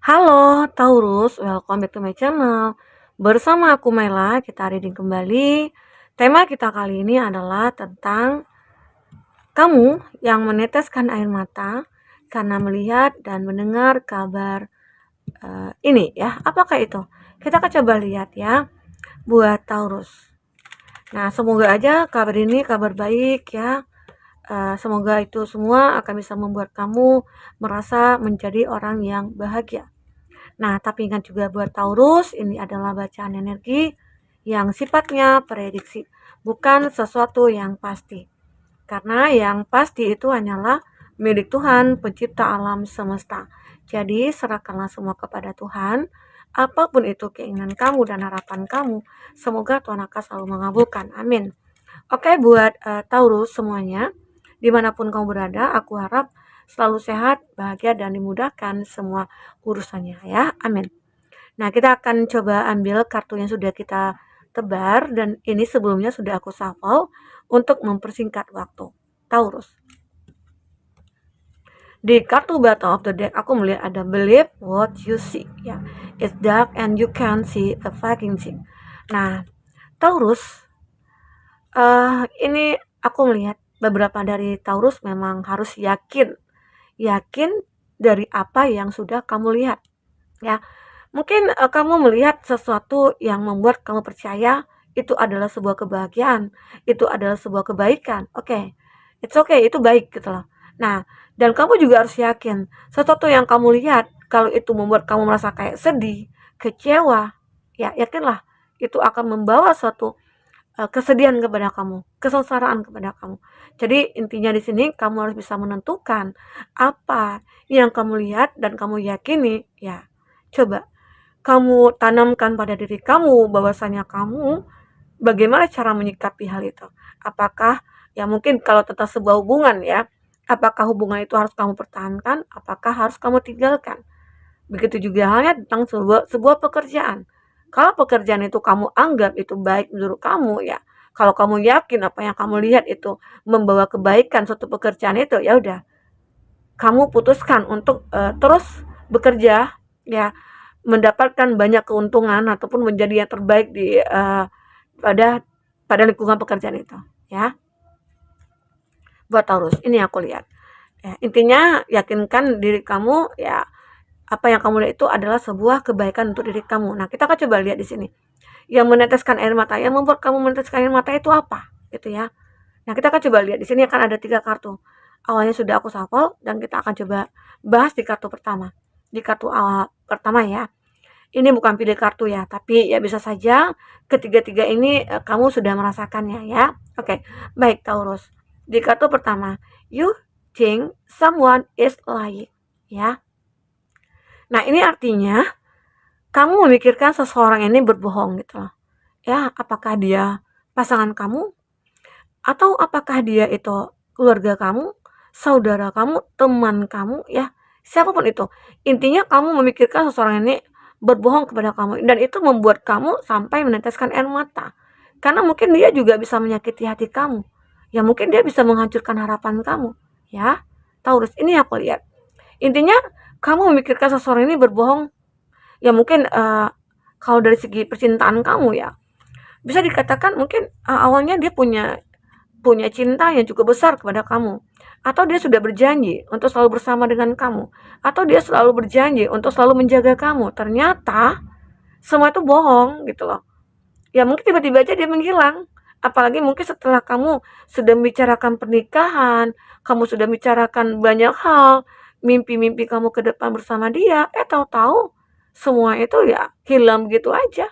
Halo Taurus, welcome back to my channel. Bersama aku Mela, kita reading kembali. Tema kita kali ini adalah tentang kamu yang meneteskan air mata karena melihat dan mendengar kabar ini ya. Apakah itu? Kita akan coba lihat ya buat Taurus. Nah, semoga aja kabar ini kabar baik ya. Semoga itu semua akan bisa membuat kamu merasa menjadi orang yang bahagia. Nah, tapi ingat juga buat Taurus, ini adalah bacaan energi yang sifatnya prediksi, bukan sesuatu yang pasti. Karena yang pasti itu hanyalah milik Tuhan, pencipta alam semesta. Jadi, serahkanlah semua kepada Tuhan. Apapun itu keinginan kamu dan harapan kamu, semoga Tuhan akan selalu mengabulkan. Amin. Oke, buat Taurus semuanya, dimanapun kamu berada, aku harap selalu sehat, bahagia, dan dimudahkan semua urusannya ya. Amin. Nah, kita akan coba ambil kartu yang sudah kita tebar, dan ini sebelumnya sudah aku shuffle untuk mempersingkat waktu. Taurus. Di kartu bottom of the deck, aku melihat ada believe what you see. Ya, it's dark and you can't see a fucking thing. Nah, Taurus, ini aku melihat beberapa dari Taurus memang harus yakin dari apa yang sudah kamu lihat. Ya, mungkin kamu melihat sesuatu yang membuat kamu percaya itu adalah sebuah kebahagiaan, itu adalah sebuah kebaikan. Oke, it's okay, itu baik gitu loh. Nah, dan kamu juga harus yakin sesuatu yang kamu lihat kalau itu membuat kamu merasa kayak sedih, kecewa, ya yakinlah itu akan membawa suatu kesedihan kepada kamu, kesengsaraan kepada kamu. Jadi intinya di sini kamu harus bisa menentukan apa yang kamu lihat dan kamu yakini. Ya, coba kamu tanamkan pada diri kamu bahwasanya kamu bagaimana cara menyikapi hal itu. Apakah ya mungkin kalau tentang sebuah hubungan ya, apakah hubungan itu harus kamu pertahankan, apakah harus kamu tinggalkan. Begitu juga halnya tentang sebuah pekerjaan. Kalau pekerjaan itu kamu anggap itu baik menurut kamu ya, kalau kamu yakin apa yang kamu lihat itu membawa kebaikan suatu pekerjaan itu, ya udah, kamu putuskan untuk terus bekerja ya, mendapatkan banyak keuntungan ataupun menjadi yang terbaik di pada pada lingkungan pekerjaan itu ya. Buat Taurus, ini aku lihat. Ya, intinya yakinkan diri kamu ya, apa yang kamu lihat itu adalah sebuah kebaikan untuk diri kamu. Nah, kita akan coba lihat di sini. Yang meneteskan air mata, yang membuat kamu meneteskan air mata itu apa? Gitu ya. Nah, kita akan coba lihat di sini akan ada 3 kartu. Awalnya sudah aku shuffle dan kita akan coba bahas di kartu pertama. Di kartu awal pertama ya. Ini bukan pilih kartu ya, tapi ya bisa saja ketiga-tiga ini kamu sudah merasakannya ya. Oke, baik Taurus. Di kartu pertama, you think someone is lying ya. Nah, ini artinya kamu memikirkan seseorang ini berbohong gitu loh. Ya, apakah dia pasangan kamu? Atau apakah dia itu keluarga kamu, saudara kamu, teman kamu, ya, siapapun itu. Intinya kamu memikirkan seseorang ini berbohong kepada kamu, dan itu membuat kamu sampai meneteskan air mata. Karena mungkin dia juga bisa menyakiti hati kamu. Ya mungkin dia bisa menghancurkan harapan kamu. Ya, Taurus, ini aku lihat. Intinya kamu memikirkan seseorang ini berbohong. Ya mungkin kalau dari segi percintaan kamu ya, bisa dikatakan mungkin awalnya dia punya punya cinta yang cukup besar kepada kamu, atau dia sudah berjanji untuk selalu bersama dengan kamu, atau dia selalu berjanji untuk selalu menjaga kamu. Ternyata semua itu bohong gitu loh. Ya mungkin tiba-tiba aja dia menghilang. Apalagi mungkin setelah kamu sudah membicarakan pernikahan, kamu sudah membicarakan banyak hal, mimpi-mimpi kamu ke depan bersama dia, tahu-tahu semua itu ya hilang gitu aja,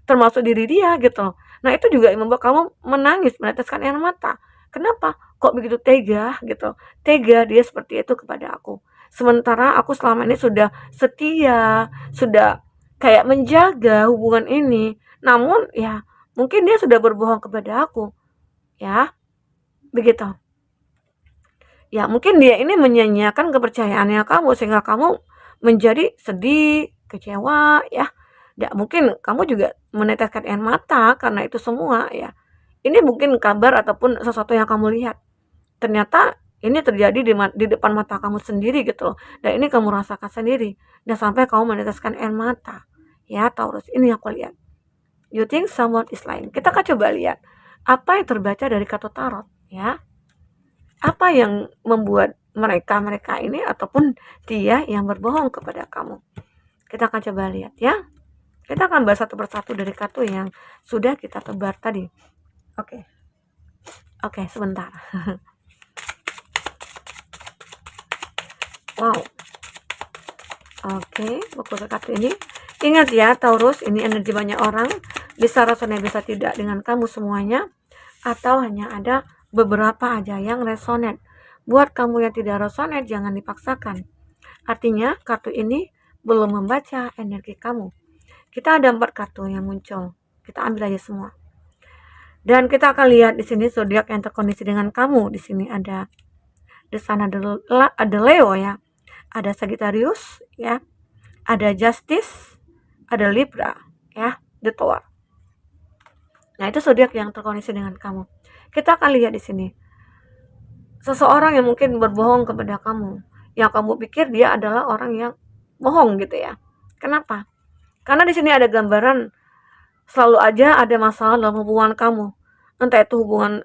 termasuk diri dia gitu loh. Nah, itu juga yang membuat kamu menangis, meneteskan air mata. Kenapa? Kok begitu tega gitu? Tega dia seperti itu kepada aku. Sementara aku selama ini sudah setia, sudah kayak menjaga hubungan ini. Namun ya mungkin dia sudah berbohong kepada aku. Ya, begitu. Ya, mungkin dia ini menyanyiakan kepercayaannya kamu sehingga kamu menjadi sedih, kecewa ya. Ya, mungkin kamu juga meneteskan air mata karena itu semua ya. Ini mungkin kabar ataupun sesuatu yang kamu lihat. Ternyata Ini terjadi di depan mata kamu sendiri gitu loh. Dan ini kamu rasakan sendiri. Dan sampai kamu meneteskan air mata. Ya, Taurus, ini aku lihat. You think someone is lying. Kita akan coba lihat apa yang terbaca dari kartu tarot, ya. Apa yang membuat mereka ini ataupun dia yang berbohong kepada kamu. Kita akan coba lihat ya. Kita akan bahas satu persatu dari kartu yang sudah kita tebar tadi. Oke. Oke, sebentar. Wow. Oke, buku kartu ini. Ingat ya, Taurus, ini energi banyak orang. Bisa resonate, bisa tidak dengan kamu semuanya. Atau hanya ada beberapa aja yang resonate. Buat kamu yang tidak resonate, jangan dipaksakan. Artinya, kartu ini belum membaca energi kamu. Kita ada 4 kartu yang muncul. Kita ambil aja semua. Dan kita akan lihat di sini zodiak yang terkondisi dengan kamu. Di sini ada di sana ada Leo ya. Ada Sagittarius ya. Ada Justice, ada Libra ya, The Tower. Nah, itu zodiak yang terkondisi dengan kamu. Kita akan lihat di sini. Seseorang yang mungkin berbohong kepada kamu. Yang kamu pikir dia adalah orang yang bohong gitu ya. Kenapa? Karena di sini ada gambaran selalu aja ada masalah dalam hubungan kamu. Entah itu hubungan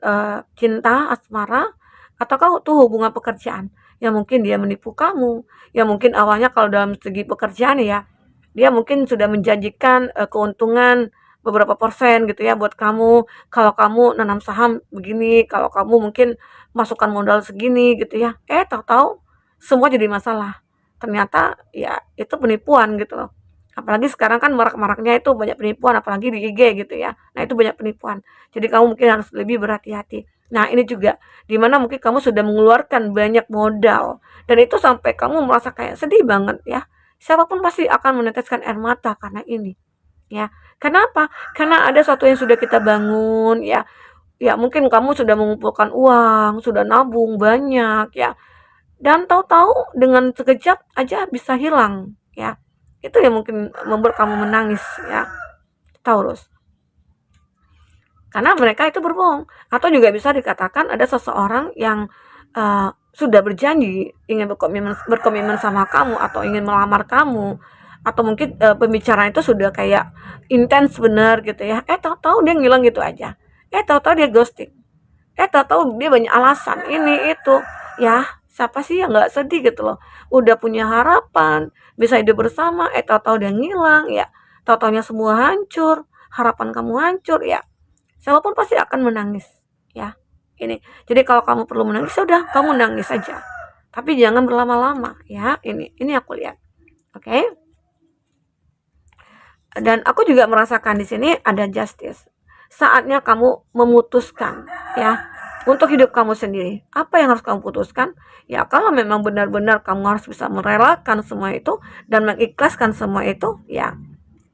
cinta, asmara, ataukah itu hubungan pekerjaan. Yang mungkin dia menipu kamu. Yang mungkin awalnya kalau dalam segi pekerjaan ya, dia mungkin sudah menjanjikan keuntungan beberapa persen gitu ya buat kamu. Kalau kamu nanam saham begini, kalau kamu mungkin masukkan modal segini gitu ya. Tahu-tahu semua jadi masalah. Ternyata ya itu penipuan gitu loh. Apalagi sekarang kan marak-maraknya itu banyak penipuan, apalagi di IG gitu ya. Nah, itu banyak penipuan. Jadi kamu mungkin harus lebih berhati-hati. Nah, ini juga dimana mungkin kamu sudah mengeluarkan banyak modal dan itu sampai kamu merasa kayak sedih banget ya. Siapapun pasti akan meneteskan air mata karena ini. Ya. Kenapa? Karena ada sesuatu yang sudah kita bangun ya. Ya, mungkin kamu sudah mengumpulkan uang, sudah nabung banyak ya. Dan tahu-tahu dengan sekejap aja bisa hilang ya. Itu yang mungkin membuat kamu menangis ya, Taurus. Karena mereka itu berbohong. Atau juga bisa dikatakan ada seseorang yang sudah berjanji ingin berkomitmen sama kamu atau ingin melamar kamu. Atau mungkin pembicaraan itu sudah kayak intens bener gitu ya. Tahu-tahu dia ngilang gitu aja. Tahu-tahu dia ghosting. Tahu-tahu dia banyak alasan ini itu. Ya, siapa sih yang nggak sedih gitu loh. Udah punya harapan, bisa hidup bersama, tahu-tahu dia ngilang ya. Tahu-taunya semua hancur, harapan kamu hancur ya. Siapapun pasti akan menangis ya. Ini. Jadi kalau kamu perlu menangis, sudah kamu nangis saja. Tapi jangan berlama-lama ya. Ini aku lihat. Oke. Dan aku juga merasakan di sini ada justice. Saatnya kamu memutuskan ya untuk hidup kamu sendiri. Apa yang harus kamu putuskan? Ya kalau memang benar-benar kamu harus bisa merelakan semua itu dan mengikhlaskan semua itu, ya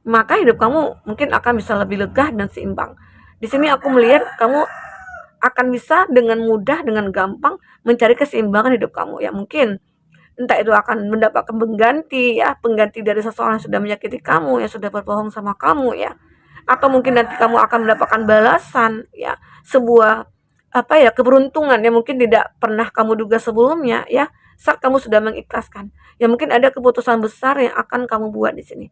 maka hidup kamu mungkin akan bisa lebih lega dan seimbang. Di sini aku melihat kamu akan bisa dengan mudah, dengan gampang mencari keseimbangan hidup kamu. Ya mungkin entah itu akan mendapatkan pengganti dari seseorang yang sudah menyakiti kamu, yang sudah berbohong sama kamu ya. Atau mungkin nanti kamu akan mendapatkan balasan ya, sebuah keberuntungan yang mungkin tidak pernah kamu duga sebelumnya ya, saat kamu sudah mengikhlaskan. Ya mungkin ada keputusan besar yang akan kamu buat di sini.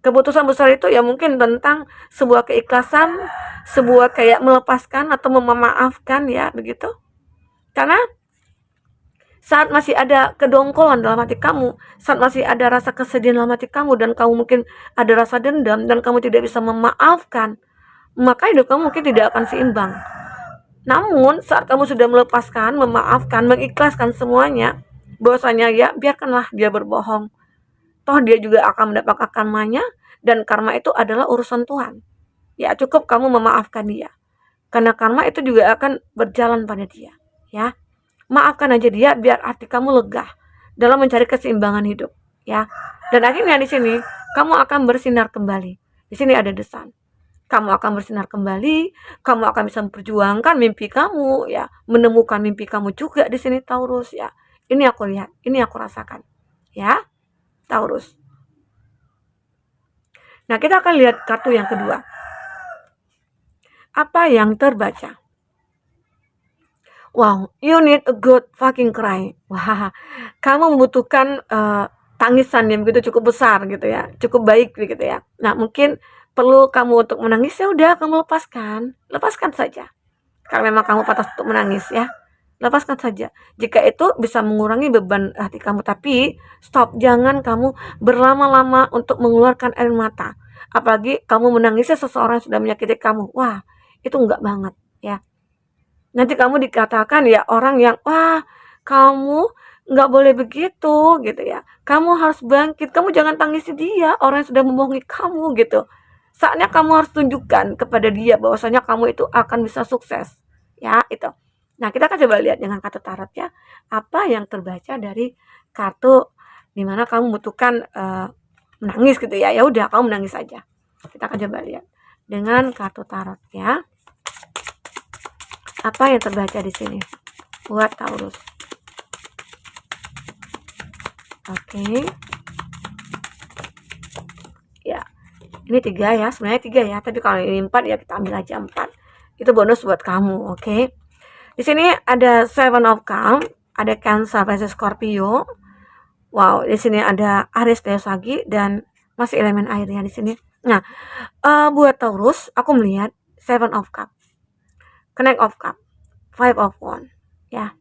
Keputusan besar itu ya mungkin tentang sebuah keikhlasan, sebuah kayak melepaskan atau memaafkan ya begitu. Karena saat masih ada kedongkolan dalam hati kamu, saat masih ada rasa kesedihan dalam hati kamu, dan kamu mungkin ada rasa dendam, dan kamu tidak bisa memaafkan, maka hidup kamu mungkin tidak akan seimbang. Namun, saat kamu sudah melepaskan, memaafkan, mengikhlaskan semuanya, bahwasanya ya biarkanlah dia berbohong. Toh dia juga akan mendapatkan karmanya, dan karma itu adalah urusan Tuhan. Ya cukup kamu memaafkan dia. Karena karma itu juga akan berjalan pada dia. Ya. Maafkan aja dia biar hati kamu lega dalam mencari keseimbangan hidup, ya. Dan akhirnya di sini kamu akan bersinar kembali. Di sini ada desan. Kamu akan bersinar kembali, kamu akan bisa memperjuangkan mimpi kamu, ya, menemukan mimpi kamu juga di sini Taurus, ya. Ini aku lihat, ini aku rasakan, ya, Taurus. Nah, kita akan lihat kartu yang kedua. Apa yang terbaca? Wow, you need a good fucking cry. Wah, kamu membutuhkan, tangisan yang begitu cukup besar gitu ya, cukup baik begitu ya. Nah, mungkin perlu kamu untuk menangis, ya udah kamu lepaskan, lepaskan saja. Kalau memang kamu patut untuk menangis ya, lepaskan saja. Jika itu bisa mengurangi beban hati kamu, tapi stop, jangan kamu berlama-lama untuk mengeluarkan air mata. Apalagi kamu menangisnya seseorang yang sudah menyakiti kamu. Wah, itu enggak banget ya. Nanti kamu dikatakan ya orang yang, "Wah, kamu nggak boleh begitu," gitu ya. "Kamu harus bangkit, kamu jangan tangisi dia, orang yang sudah membohongi kamu," gitu. Saatnya kamu harus tunjukkan kepada dia bahwasanya kamu itu akan bisa sukses, ya itu. Nah, kita akan coba lihat dengan kartu tarot ya, apa yang terbaca dari kartu di mana kamu membutuhkan, menangis gitu ya. Ya udah kamu menangis aja. Kita akan coba lihat dengan kartu tarot ya. Apa yang terbaca di sini buat Taurus? Oke. Ya, ini 3 ya, sebenarnya 3 ya, tapi kalau ini 4 ya kita ambil aja 4. Itu bonus buat kamu, oke. Di sini ada Seven of Cups, ada Cancer versus Scorpio. Wow, di sini ada Aries, Leo, Sagi, dan masih elemen air ya di sini. Nah, buat Taurus, aku melihat Seven of Cups, Knight of Cups, Five of Wands, ya.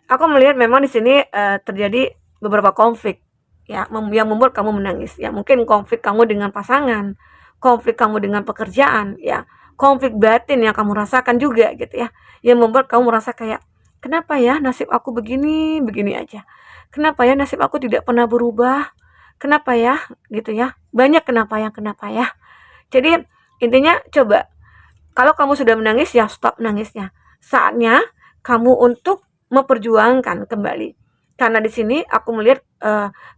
Aku melihat memang di sini terjadi beberapa konflik ya yang membuat kamu menangis ya. Mungkin konflik kamu dengan pasangan, konflik kamu dengan pekerjaan ya, konflik batin yang kamu rasakan juga gitu ya. Yang membuat kamu merasa kayak, kenapa ya nasib aku begini, begini aja. Kenapa ya nasib aku tidak pernah berubah? Kenapa ya gitu ya. Banyak kenapa ya. Jadi intinya coba, kalau kamu sudah menangis ya stop nangisnya. Saatnya kamu untuk memperjuangkan kembali. Karena di sini aku melihat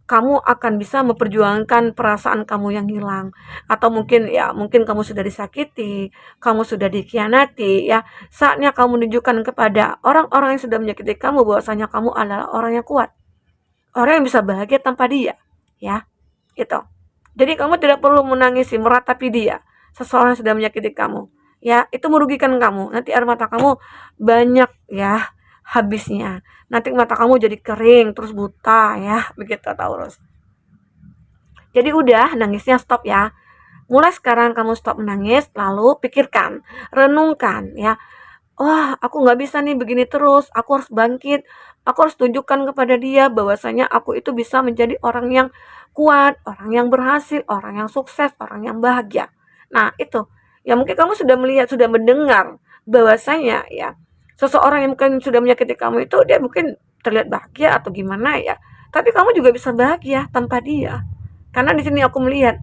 kamu akan bisa memperjuangkan perasaan kamu yang hilang, atau mungkin ya mungkin kamu sudah disakiti, kamu sudah dikhianati ya. Saatnya kamu menunjukkan kepada orang-orang yang sudah menyakiti kamu bahwasanya kamu adalah orang yang kuat. Orang yang bisa bahagia tanpa dia, ya. Itu. Jadi kamu tidak perlu menangisi, meratapi dia. Seseorang yang sudah menyakiti kamu. Ya, itu merugikan kamu. Nanti air mata kamu banyak ya habisnya. Nanti mata kamu jadi kering, terus buta ya, begitu Taurus. Jadi udah, nangisnya stop ya. Mulai sekarang kamu stop menangis, lalu pikirkan, renungkan ya. Wah, aku nggak bisa nih begini terus. Aku harus bangkit. Aku harus tunjukkan kepada dia bahwasanya aku itu bisa menjadi orang yang kuat, orang yang berhasil, orang yang sukses, orang yang bahagia. Nah, itu. Ya mungkin kamu sudah melihat, sudah mendengar bahwasanya ya seseorang yang mungkin sudah menyakiti kamu itu dia mungkin terlihat bahagia atau gimana ya. Tapi kamu juga bisa bahagia tanpa dia. Karena di sini aku melihat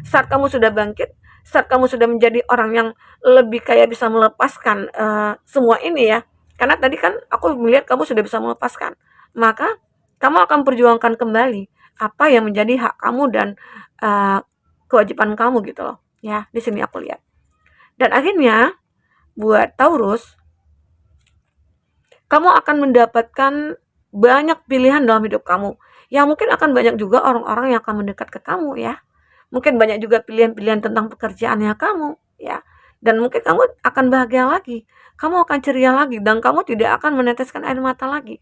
saat kamu sudah bangkit, saat kamu sudah menjadi orang yang lebih kayak bisa melepaskan semua ini ya. Karena tadi kan aku melihat kamu sudah bisa melepaskan. Maka kamu akan perjuangkan kembali apa yang menjadi hak kamu dan kewajiban kamu gitu loh. Ya, di sini aku lihat. Dan akhirnya buat Taurus, kamu akan mendapatkan banyak pilihan dalam hidup kamu. Ya mungkin akan banyak juga orang-orang yang akan mendekat ke kamu ya. Mungkin banyak juga pilihan-pilihan tentang pekerjaannya kamu ya. Dan mungkin kamu akan bahagia lagi. Kamu akan ceria lagi dan kamu tidak akan meneteskan air mata lagi.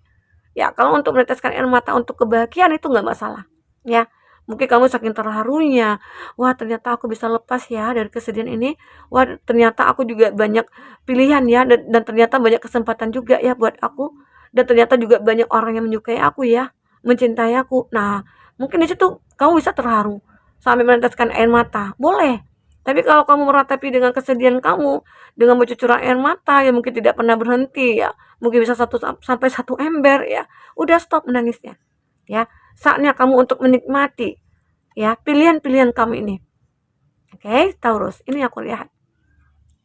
Ya, kalau untuk meneteskan air mata untuk kebahagiaan itu nggak masalah. Ya, mungkin kamu saking terharunya, wah ternyata aku bisa lepas ya dari kesedihan ini. Wah ternyata aku juga banyak pilihan ya dan ternyata banyak kesempatan juga ya buat aku. Dan ternyata juga banyak orang yang menyukai aku ya, mencintai aku. Nah, mungkin di situ kamu bisa terharu sampai meneteskan air mata. Boleh. Tapi kalau kamu meratapi dengan kesedihan kamu, dengan bercucuran air mata yang mungkin tidak pernah berhenti ya, mungkin bisa sampai 1 ember ya, udah stop menangisnya ya. Saatnya kamu untuk menikmati ya pilihan-pilihan kamu ini. Oke, Taurus, ini aku lihat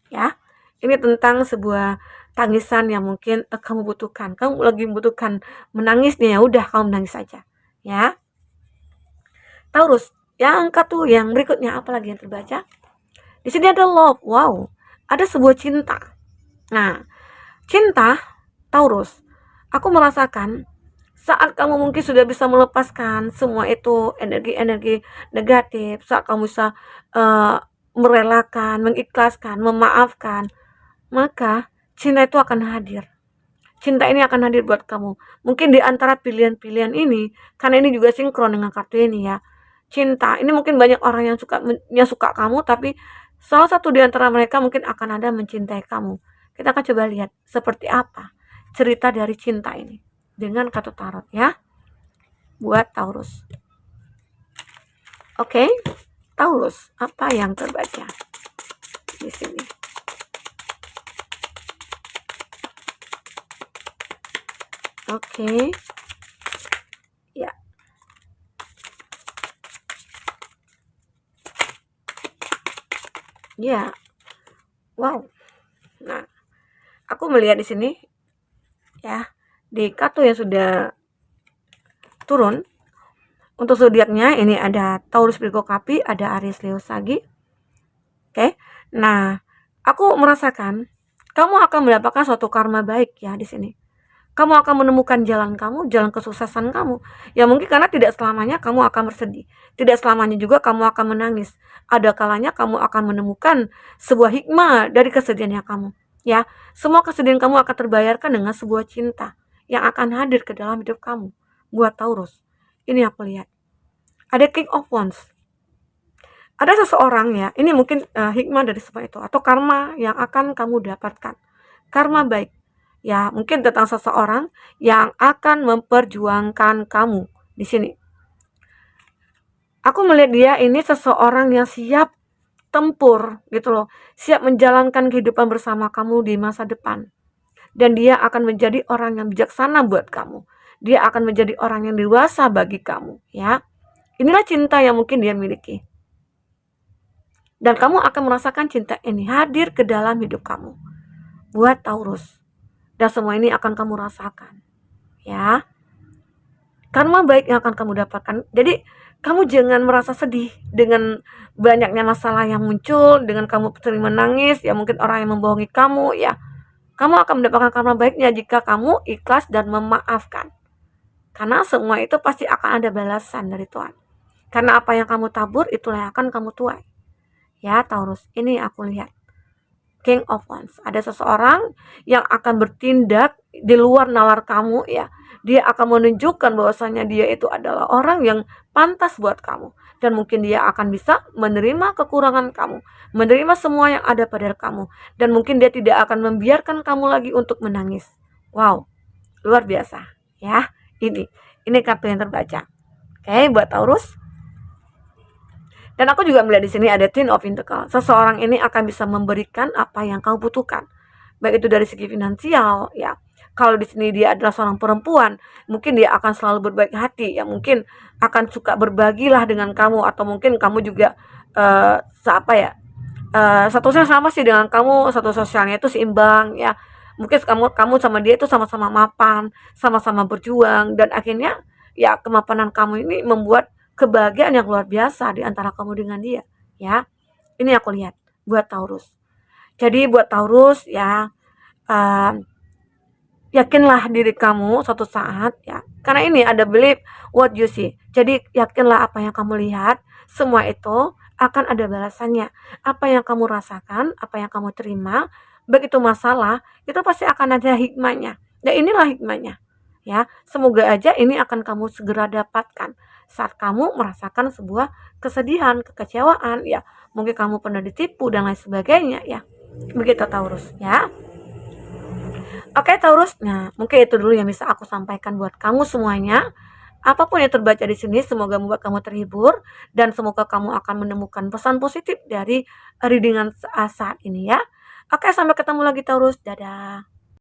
ya. Ini tentang sebuah tangisan yang mungkin kamu butuhkan. Kamu lagi membutuhkan menangis nih, ya udah kamu menangis saja ya. Taurus, yang yang berikutnya apa lagi yang terbaca? Di sini ada love. Wow, ada sebuah cinta. Nah, cinta Taurus, aku merasakan saat kamu mungkin sudah bisa melepaskan semua itu energi-energi negatif, saat kamu bisa merelakan, mengikhlaskan, memaafkan, maka cinta itu akan hadir. Cinta ini akan hadir buat kamu. Mungkin di antara pilihan-pilihan ini, karena ini juga sinkron dengan kartu ini ya. Cinta, ini mungkin banyak orang yang suka kamu, tapi salah satu di antara mereka mungkin akan ada mencintai kamu. Kita akan coba lihat seperti apa cerita dari cinta ini dengan kartu tarot ya, buat Taurus. Oke, Taurus, apa yang terbaca di sini? Oke. Ya. Ya. Wow. Nah, aku melihat di sini ya, di kartu yang sudah turun untuk zodiaknya ini ada Taurus, Virgo, Capricorn, ada Aries, Leo, Sagi. Oke. Nah, aku merasakan kamu akan mendapatkan suatu karma baik ya di sini. Kamu akan menemukan jalan kamu, jalan kesuksesan kamu. Ya mungkin karena tidak selamanya kamu akan bersedih. Tidak selamanya juga kamu akan menangis. Ada kalanya kamu akan menemukan sebuah hikmah dari kesedihannya kamu. Ya, semua kesedihan kamu akan terbayarkan dengan sebuah cinta yang akan hadir ke dalam hidup kamu. Buat Taurus, ini aku lihat. Ada King of Wands. Ada seseorang ya, ini mungkin hikmah dari semua itu. Atau karma yang akan kamu dapatkan. Karma baik. Ya, mungkin tentang seseorang yang akan memperjuangkan kamu di sini. Aku melihat dia ini seseorang yang siap tempur gitu loh, siap menjalankan kehidupan bersama kamu di masa depan. Dan dia akan menjadi orang yang bijaksana buat kamu. Dia akan menjadi orang yang dewasa bagi kamu, ya. Inilah cinta yang mungkin dia miliki. Dan kamu akan merasakan cinta ini hadir ke dalam hidup kamu. Buat Taurus. Dan semua ini akan kamu rasakan, ya. Karma baik yang akan kamu dapatkan. Jadi kamu jangan merasa sedih dengan banyaknya masalah yang muncul, dengan kamu sering menangis, ya mungkin orang yang membohongi kamu, ya. Kamu akan mendapatkan karma baiknya jika kamu ikhlas dan memaafkan. Karena semua itu pasti akan ada balasan dari Tuhan. Karena apa yang kamu tabur, itulah yang akan kamu tuai. Ya Taurus, ini aku lihat. King of Wands. Ada seseorang yang akan bertindak di luar nalar kamu ya. Dia akan menunjukkan bahwasanya dia itu adalah orang yang pantas buat kamu. Dan mungkin dia akan bisa menerima kekurangan kamu. Menerima semua yang ada pada kamu. Dan mungkin dia tidak akan membiarkan kamu lagi untuk menangis. Wow, luar biasa ya. Ini kartu yang terbaca. Oke, buat Taurus. Dan aku juga melihat di sini ada Ten of Pentacles. Seseorang ini akan bisa memberikan apa yang kamu butuhkan. Baik itu dari segi finansial, ya. Kalau di sini dia adalah seorang perempuan, mungkin dia akan selalu berbaik hati, ya mungkin akan suka berbagilah dengan kamu, atau mungkin kamu juga statusnya sama sih dengan kamu, status sosialnya itu seimbang, ya. Mungkin kamu sama dia itu sama-sama mapan, sama-sama berjuang, dan akhirnya ya kemapanan kamu ini membuat kebahagiaan yang luar biasa di antara kamu dengan dia, ya. Ini aku lihat buat Taurus. Jadi buat Taurus ya, yakinlah diri kamu suatu saat ya. Karena ini ada believe what you see. Jadi yakinlah apa yang kamu lihat, semua itu akan ada balasannya. Apa yang kamu rasakan, apa yang kamu terima, baik itu masalah, itu pasti akan ada hikmahnya. Dan inilah hikmahnya. Ya, semoga aja ini akan kamu segera dapatkan saat kamu merasakan sebuah kesedihan, kekecewaan, ya. Mungkin kamu pernah ditipu dan lain sebagainya, ya. Begitu Taurus, ya. Oke Taurus, nah mungkin itu dulu yang bisa aku sampaikan buat kamu semuanya. Apapun yang terbaca di sini, semoga membuat kamu terhibur dan semoga kamu akan menemukan pesan positif dari readingan saat ini ya. Oke, sampai ketemu lagi Taurus. Dadah.